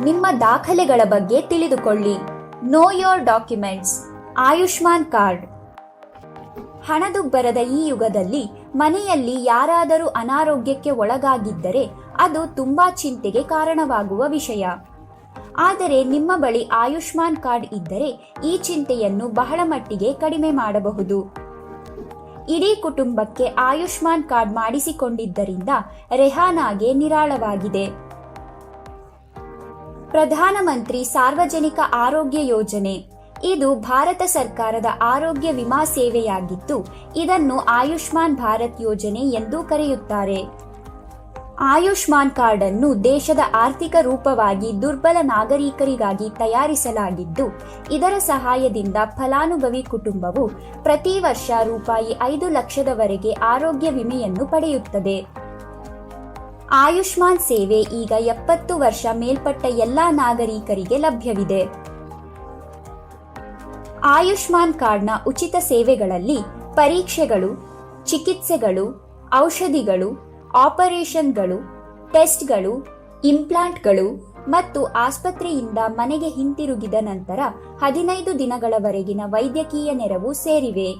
ನಿಮ್ಮ ದಾಖಲೆಗಳ ಬಗ್ಗೆ ತಿಳಿದುಕೊಳ್ಳಿ. Know your documents. Ayushman card. ಹಣದುಬ್ಬರದ ಈ ಯುಗದಲ್ಲಿ ಮನೆಯಲ್ಲಿ ಯಾರಾದರೂ ಅನಾರೋಗ್ಯಕ್ಕೆ ಒಳಗಾಗಿದ್ದರೆ ಅದು ತುಂಬಾ ಚಿಂತೆಗೆ ಕಾರಣವಾಗುವ ವಿಷಯ. ಆದರೆ ನಿಮ್ಮ ಬಳಿ ಆಯುಷ್ಮಾನ್ ಕಾರ್ಡ್ ಇದ್ದರೆ ಈ ಚಿಂತೆಯನ್ನು ಬಹಳ ಮಟ್ಟಿಗೆ ಕಡಿಮೆ ಮಾಡಬಹುದು. ಇಡೀ ಕುಟುಂಬಕ್ಕೆ ಆಯುಷ್ಮಾನ್ ಕಾರ್ಡ್ ಮಾಡಿಸಿಕೊಂಡಿದ್ದರಿಂದ ರೆಹಾನಾಗೆ ನಿರಾಳವಾಗಿದೆ. ಪ್ರಧಾನಮಂತ್ರಿ ಸಾರ್ವಜನಿಕ ಆರೋಗ್ಯ ಯೋಜನೆ ಇದು ಭಾರತ ಸರ್ಕಾರದ ಆರೋಗ್ಯ ವಿಮಾ ಸೇವೆಯಾಗಿದ್ದು, ಇದನ್ನು ಆಯುಷ್ಮಾನ್ ಭಾರತ್ ಯೋಜನೆ ಎಂದೂ ಕರೆಯುತ್ತಾರೆ. ಆಯುಷ್ಮಾನ್ ಕಾರ್ಡ್ ಅನ್ನು ದೇಶದ ಆರ್ಥಿಕ ರೂಪವಾಗಿ ದುರ್ಬಲ ನಾಗರಿಕರಿಗಾಗಿ ತಯಾರಿಸಲಾಗಿದ್ದು, ಇದರ ಸಹಾಯದಿಂದ ಫಲಾನುಭವಿ ಕುಟುಂಬವು ಪ್ರತಿ ವರ್ಷ ರೂಪಾಯಿ 5 ಲಕ್ಷದವರೆಗೆ ಆರೋಗ್ಯ ವಿಮೆಯನ್ನು ಪಡೆಯುತ್ತದೆ. ಆಯುಷ್ಮಾನ್ ಸೇವೆ ಈಗ 70 ವರ್ಷ ಮೇಲ್ಪಟ್ಟ ಎಲ್ಲಾ ನಾಗರಿಕರಿಗೆ ಲಭ್ಯವಿದೆ. ಆಯುಷ್ಮಾನ್ ಕಾರ್ಡ್ನ ಉಚಿತ ಸೇವೆಗಳಲ್ಲಿ ಪರೀಕ್ಷೆಗಳು, ಚಿಕಿತ್ಸೆಗಳು, ಔಷಧಿಗಳು, ಆಪರೇಷನ್ಗಳು, ಟೆಸ್ಟ್ಗಳು, ಇಂಪ್ಲಾಂಟ್ಗಳು ಮತ್ತು ಆಸ್ಪತ್ರೆಯಿಂದ ಮನೆಗೆ ಹಿಂತಿರುಗಿದ ನಂತರ 15 ದಿನಗಳವರೆಗಿನ ವೈದ್ಯಕೀಯ ನೆರವು ಸೇರಿವೆ.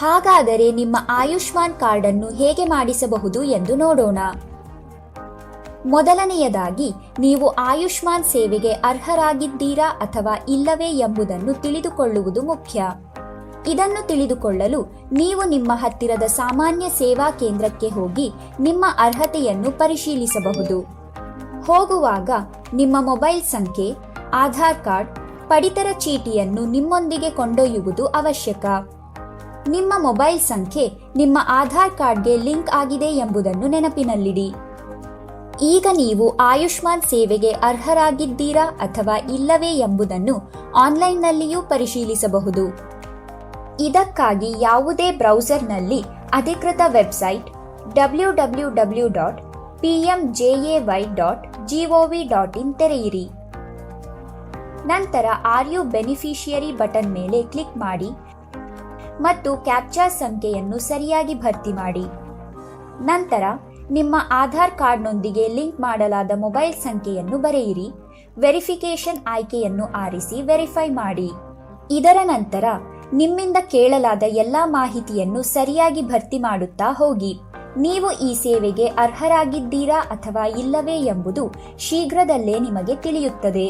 ಹಾಗಾದರೆ ನಿಮ್ಮ ಆಯುಷ್ಮಾನ್ ಕಾರ್ಡ್ ಅನ್ನು ಹೇಗೆ ಮಾಡಿಸಬಹುದು ಎಂದು ನೋಡೋಣ. ಮೊದಲನೆಯದಾಗಿ, ನೀವು ಆಯುಷ್ಮಾನ್ ಸೇವೆಗೆ ಅರ್ಹರಾಗಿದ್ದೀರಾ ಅಥವಾ ಇಲ್ಲವೇ ಎಂಬುದನ್ನು ತಿಳಿದುಕೊಳ್ಳುವುದು ಮುಖ್ಯ. ಇದನ್ನು ತಿಳಿದುಕೊಳ್ಳಲು ನೀವು ನಿಮ್ಮ ಹತ್ತಿರದ ಸಾಮಾನ್ಯ ಸೇವಾ ಕೇಂದ್ರಕ್ಕೆ ಹೋಗಿ ನಿಮ್ಮ ಅರ್ಹತೆಯನ್ನು ಪರಿಶೀಲಿಸಬಹುದು. ಹೋಗುವಾಗ ನಿಮ್ಮ ಮೊಬೈಲ್ ಸಂಖ್ಯೆ, ಆಧಾರ್ ಕಾರ್ಡ್, ಪಡಿತರ ಚೀಟಿಯನ್ನು ನಿಮ್ಮೊಂದಿಗೆ ಕೊಂಡೊಯ್ಯುವುದು ಅವಶ್ಯಕ. ನಿಮ್ಮ ಮೊಬೈಲ್ ಸಂಖ್ಯೆ ನಿಮ್ಮ ಆಧಾರ್ ಕಾರ್ಡ್ಗೆ ಲಿಂಕ್ ಆಗಿದೆ ಎಂಬುದನ್ನು ನೆನಪಿನಲ್ಲಿಡಿ. ಈಗ ನೀವು ಆಯುಷ್ಮಾನ್ ಸೇವೆಗೆ ಅರ್ಹರಾಗಿದ್ದೀರಾ ಅಥವಾ ಇಲ್ಲವೇ ಎಂಬುದನ್ನು ಆನ್ಲೈನ್ನಲ್ಲಿಯೂ ಪರಿಶೀಲಿಸಬಹುದು. ಇದಕ್ಕಾಗಿ ಯಾವುದೇ ಬ್ರೌಸರ್ನಲ್ಲಿ ಅಧಿಕೃತ ವೆಬ್ಸೈಟ್ www.pmjay.gov.in ತೆರೆಯಿರಿ. ನಂತರ ಆರ್ ಯು ಬೆನಿಫಿಷಿಯರಿ ಬಟನ್ ಮೇಲೆ ಕ್ಲಿಕ್ ಮಾಡಿ ಮತ್ತು ಕ್ಯಾಪ್ಚಾ ಸಂಖ್ಯೆಯನ್ನು ಸರಿಯಾಗಿ ಭರ್ತಿ ಮಾಡಿ. ನಂತರ ನಿಮ್ಮ ಆಧಾರ್ ಕಾರ್ಡ್ನೊಂದಿಗೆ ಲಿಂಕ್ ಮಾಡಲಾದ ಮೊಬೈಲ್ ಸಂಖ್ಯೆಯನ್ನು ಬರೆಯಿರಿ. ವೆರಿಫಿಕೇಶನ್ ಆಯ್ಕೆಯನ್ನು ಆರಿಸಿ ವೆರಿಫೈ ಮಾಡಿ. ಇದರ ನಂತರ ನಿಮ್ಮಿಂದ ಕೇಳಲಾದ ಎಲ್ಲಾ ಮಾಹಿತಿಯನ್ನು ಸರಿಯಾಗಿ ಭರ್ತಿ ಮಾಡುತ್ತಾ ಹೋಗಿ. ನೀವು ಈ ಸೇವೆಗೆ ಅರ್ಹರಾಗಿದ್ದೀರಾ ಅಥವಾ ಇಲ್ಲವೇ ಎಂಬುದು ಶೀಘ್ರದಲ್ಲೇ ನಿಮಗೆ ತಿಳಿಯುತ್ತದೆ.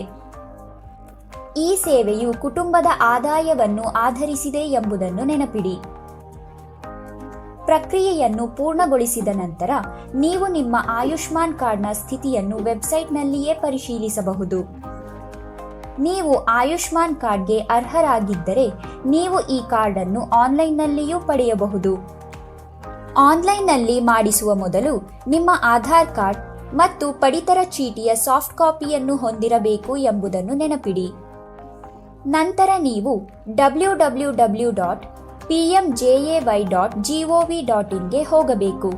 ಈ ಸೇವೆಯು ಕುಟುಂಬದ ಆದಾಯವನ್ನು ಆಧರಿಸಿದೆ ಎಂಬುದನ್ನು ನೆನಪಿಡಿ. ಪ್ರಕ್ರಿಯೆಯನ್ನು ಪೂರ್ಣಗೊಳಿಸಿದ ನಂತರ ನೀವು ನಿಮ್ಮ ಆಯುಷ್ಮಾನ್ ಕಾರ್ಡ್ನ ಸ್ಥಿತಿಯನ್ನು ವೆಬ್ಸೈಟ್ನಲ್ಲಿಯೇ ಪರಿಶೀಲಿಸಬಹುದು. ನೀವು ಆಯುಷ್ಮಾನ್ ಕಾರ್ಡ್ಗೆ ಅರ್ಹರಾಗಿದ್ದರೆ ನೀವು ಈ ಕಾರ್ಡ್ ಅನ್ನು ಆನ್ಲೈನ್ನಲ್ಲಿಯೂ ಪಡೆಯಬಹುದು. ಆನ್ಲೈನ್ನಲ್ಲಿ ಮಾಡಿಸುವ ಮೊದಲು ನಿಮ್ಮ ಆಧಾರ್ ಕಾರ್ಡ್ ಮತ್ತು ಪಡಿತರ ಚೀಟಿಯ ಸಾಫ್ಟ್ ಕಾಪಿಯನ್ನು ಹೊಂದಿರಬೇಕು ಎಂಬುದನ್ನು ನೆನಪಿಡಿ. ನಂತರ ನೀವು www.pmjay.gov.in ಗೆ ಹೋಗಬೇಕು.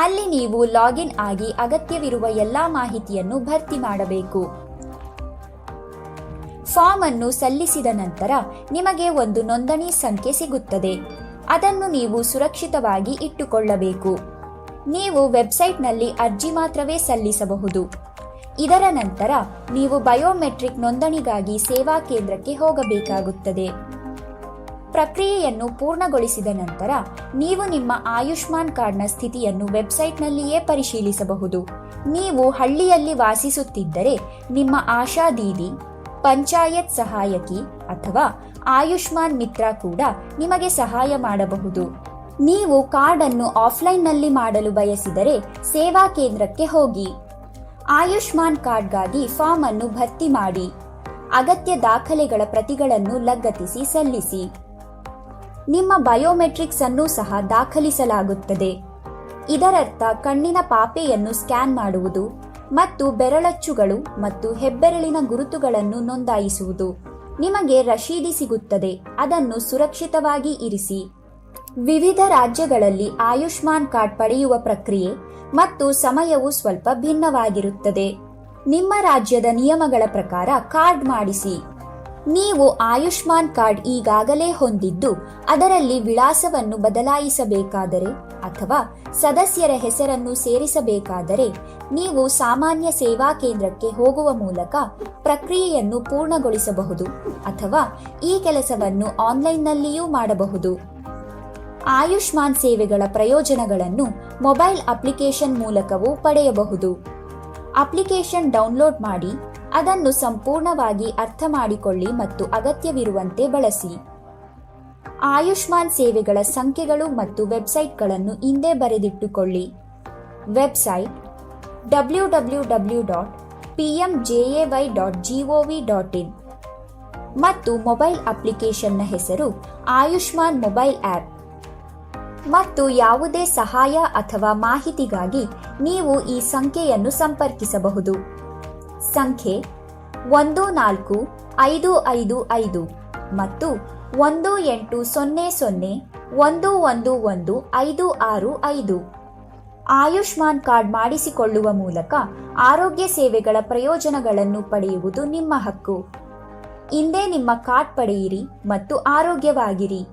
ಅಲ್ಲಿ ನೀವು ಲಾಗಿನ್ ಆಗಿ ಅಗತ್ಯವಿರುವ ಎಲ್ಲಾ ಮಾಹಿತಿಯನ್ನು ಭರ್ತಿ ಮಾಡಬೇಕು. ಫಾರ್ಮ್ ಅನ್ನು ಸಲ್ಲಿಸಿದ ನಂತರ ನಿಮಗೆ ಒಂದು ನೋಂದಣಿ ಸಂಖ್ಯೆ ಸಿಗುತ್ತದೆ. ಅದನ್ನು ನೀವು ಸುರಕ್ಷಿತವಾಗಿ ಇಟ್ಟುಕೊಳ್ಳಬೇಕು. ನೀವು ವೆಬ್ಸೈಟ್ನಲ್ಲಿ ಅರ್ಜಿ ಮಾತ್ರವೇ ಸಲ್ಲಿಸಬಹುದು. ಇದರ ನಂತರ ನೀವು ಬಯೋಮೆಟ್ರಿಕ್ ನೋಂದಣಿಗಾಗಿ ಸೇವಾ ಕೇಂದ್ರಕ್ಕೆ ಹೋಗಬೇಕಾಗುತ್ತದೆ. ಪ್ರಕ್ರಿಯೆಯನ್ನು ಪೂರ್ಣಗೊಳಿಸಿದ ನಂತರ ನೀವು ನಿಮ್ಮ ಆಯುಷ್ಮಾನ್ ಕಾರ್ಡ್ನ ಸ್ಥಿತಿಯನ್ನು ವೆಬ್ಸೈಟ್ನಲ್ಲಿಯೇ ಪರಿಶೀಲಿಸಬಹುದು. ನೀವು ಹಳ್ಳಿಯಲ್ಲಿ ವಾಸಿಸುತ್ತಿದ್ದರೆ ನಿಮ್ಮ ಆಶಾ ದೀದಿ, ಪಂಚಾಯತ್ ಸಹಾಯಕಿ ಅಥವಾ ಆಯುಷ್ಮಾನ್ ಮಿತ್ರ ಕೂಡ ನಿಮಗೆ ಸಹಾಯ ಮಾಡಬಹುದು. ನೀವು ಕಾರ್ಡ್ ಅನ್ನು ಆಫ್ಲೈನ್ನಲ್ಲಿ ಮಾಡಲು ಬಯಸಿದರೆ ಸೇವಾ ಕೇಂದ್ರಕ್ಕೆ ಹೋಗಿ. ಆಯುಷ್ಮಾನ್ ಕಾರ್ಡ್ಗಾಗಿ ಫಾರ್ಮ್ ಅನ್ನು ಭರ್ತಿ ಮಾಡಿ. ಅಗತ್ಯ ದಾಖಲೆಗಳ ಪ್ರತಿಗಳನ್ನು ಲಗತ್ತಿಸಿ ಸಲ್ಲಿಸಿ. ನಿಮ್ಮ ಬಯೋಮೆಟ್ರಿಕ್ಸ್ ಅನ್ನು ಸಹ ದಾಖಲಿಸಲಾಗುತ್ತದೆ. ಇದರರ್ಥ ಕಣ್ಣಿನ ಪಾಪೆಯನ್ನು ಸ್ಕ್ಯಾನ್ ಮಾಡುವುದು ಮತ್ತು ಬೆರಳಚ್ಚುಗಳು ಮತ್ತು ಹೆಬ್ಬೆರಳಿನ ಗುರುತುಗಳನ್ನು ನೋಂದಾಯಿಸುವುದು. ನಿಮಗೆ ರಶೀದಿ ಸಿಗುತ್ತದೆ. ಅದನ್ನು ಸುರಕ್ಷಿತವಾಗಿ ಇರಿಸಿ. ವಿವಿಧ ರಾಜ್ಯಗಳಲ್ಲಿ ಆಯುಷ್ಮಾನ್ ಕಾರ್ಡ್ ಪಡೆಯುವ ಪ್ರಕ್ರಿಯೆ ಮತ್ತು ಸಮಯವು ಸ್ವಲ್ಪ ಭಿನ್ನವಾಗಿರುತ್ತದೆ. ನಿಮ್ಮ ರಾಜ್ಯದ ನಿಯಮಗಳ ಪ್ರಕಾರ ಕಾರ್ಡ್ ಮಾಡಿಸಿ. ನೀವು ಆಯುಷ್ಮಾನ್ ಕಾರ್ಡ್ ಈಗಾಗಲೇ ಹೊಂದಿದ್ದು ಅದರಲ್ಲಿ ವಿಳಾಸವನ್ನು ಬದಲಾಯಿಸಬೇಕಾದರೆ ಅಥವಾ ಸದಸ್ಯರ ಹೆಸರನ್ನು ಸೇರಿಸಬೇಕಾದರೆ ನೀವು ಸಾಮಾನ್ಯ ಸೇವಾ ಕೇಂದ್ರಕ್ಕೆ ಹೋಗುವ ಮೂಲಕ ಪ್ರಕ್ರಿಯೆಯನ್ನು ಪೂರ್ಣಗೊಳಿಸಬಹುದು ಅಥವಾ ಈ ಕೆಲಸವನ್ನು ಆನ್ಲೈನ್ನಲ್ಲಿಯೂ ಮಾಡಬಹುದು. ಆಯುಷ್ಮಾನ್ ಸೇವೆಗಳ ಪ್ರಯೋಜನಗಳನ್ನು ಮೊಬೈಲ್ ಅಪ್ಲಿಕೇಶನ್ ಮೂಲಕವೂ ಪಡೆಯಬಹುದು. ಅಪ್ಲಿಕೇಶನ್ ಡೌನ್ಲೋಡ್ ಮಾಡಿ ಅದನ್ನು ಸಂಪೂರ್ಣವಾಗಿ ಅರ್ಥ ಮಾಡಿಕೊಳ್ಳಿ ಮತ್ತು ಅಗತ್ಯವಿರುವಂತೆ ಬಳಸಿ. ಆಯುಷ್ಮಾನ್ ಸೇವೆಗಳ ಸಂಖ್ಯೆಗಳು ಮತ್ತು ವೆಬ್ಸೈಟ್ಗಳನ್ನು ಹಿಂದೆ ಬರೆದಿಟ್ಟುಕೊಳ್ಳಿ. ವೆಬ್ಸೈಟ್ www.pmjay.gov.in ಮತ್ತು ಮೊಬೈಲ್ ಅಪ್ಲಿಕೇಶನ್ನ ಹೆಸರು ಆಯುಷ್ಮಾನ್ ಮೊಬೈಲ್ ಆ್ಯಪ್. ಮತ್ತು ಯಾವುದೇ ಸಹಾಯ ಅಥವಾ ಮಾಹಿತಿಗಾಗಿ ನೀವು ಈ ಸಂಖ್ಯೆಯನ್ನು ಸಂಪರ್ಕಿಸಬಹುದು. ಸಂಖ್ಯೆ 14555 ಮತ್ತು 1800111565. ಆಯುಷ್ಮಾನ್ ಕಾರ್ಡ್ ಮಾಡಿಸಿಕೊಳ್ಳುವ ಮೂಲಕ ಆರೋಗ್ಯ ಸೇವೆಗಳ ಪ್ರಯೋಜನಗಳನ್ನು ಪಡೆಯುವುದು ನಿಮ್ಮ ಹಕ್ಕು. ಇಂದೇ ನಿಮ್ಮ ಕಾರ್ಡ್ ಪಡೆಯಿರಿ ಮತ್ತು ಆರೋಗ್ಯವಾಗಿರಿ.